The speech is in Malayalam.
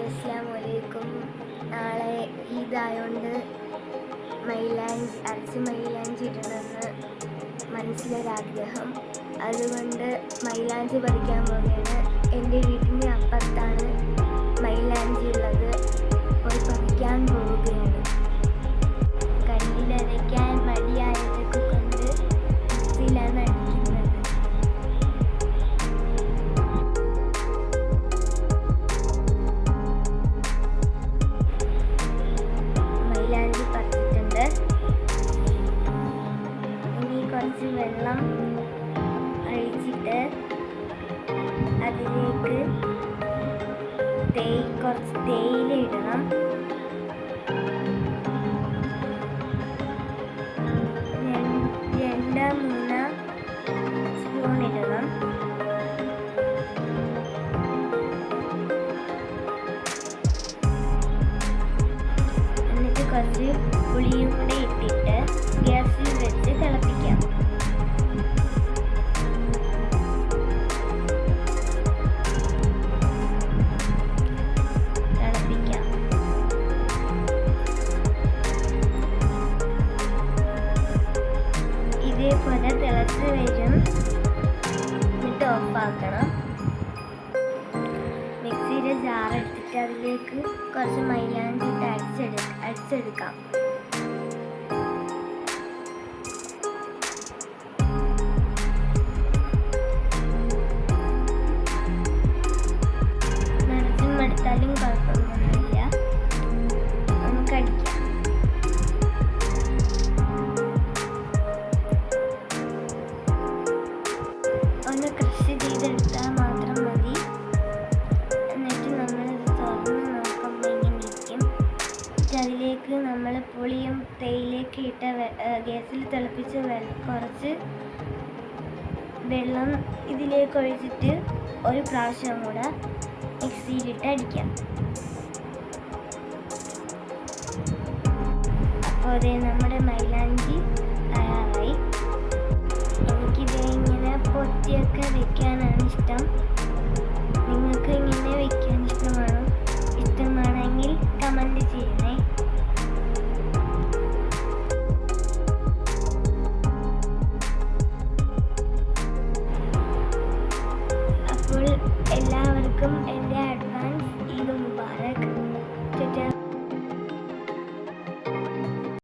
അസ്സലാമലൈക്കും. നാളെ ഈദായോണ്ട് മൈലാഞ്ചി ഇടണമെന്ന് മനസ്സിലൊരാഗ്രഹം. അതുകൊണ്ട് മൈലാഞ്ചി പറിക്കാൻ പോവുകയാണ്. എൻ്റെ വീട്ടിൻ്റെ അപ്പുറത്താണ് മൈലാഞ്ചി ഉള്ളത്. പോയി പറിക്കാൻ പോവുകയാണ്. കല്ലിലരയ്ക്കാൻ മടിയായതൊക്കെ കൊണ്ട് മിക്സിയിലാണ് അടിക്കുന്നത്. മൈലാഞ്ചി പറിച്ചിട്ടുണ്ട്. ഇനി കുറച്ച് വെള്ളം ഒഴിച്ചിട്ട് അതിലേക്ക് കുറച്ച് തേയില ഇടണം. രണ്ട് മൂന്ന് സ്പൂൺ ഇടണം. എന്നിട്ട് കുറച്ച് പുളിയും കൂടെ ഇട്ടിട്ട് ഗ്യാസിൽ വെച്ച് തിളപ്പിക്കാം. ഇതേപോലെ തിളച്ച് വരും. എന്നിട്ട് ഓഫാക്കണം. മിക്സിയുടെ ജാർ എടുത്തിട്ട് അതിലേക്ക് കുറച്ച് മൈലാഞ്ചി ഇട്ട് അടിച്ചെടുക്കാം. നിറച്ചും എടുത്താലും കുഴപ്പമൊന്നുമില്ല. നമുക്ക് അടിക്കാം. ഒന്ന് ക്രഷ് ചെയ്തെടുത്താൽ മാത്രം മതി. എന്നിട്ട് നമ്മളിത് തുറന്ന് നോക്കുമ്പോൾ ഇങ്ങനെ ഇരിക്കും. അതിലേക്ക് നമ്മൾ പുളിയും തേയിലയൊക്കെ ഇട്ട ഗ്യാസിൽ തിളപ്പിച്ച കുറച്ച് വെള്ളം ഇതിലേക്ക് ഒഴിച്ചിട്ട് ഒരു പ്രാവശ്യം കൂടെ മിക്സിയിലിട്ട് അടിക്കാം. അപ്പോൾ അതേ നമ്മുടെ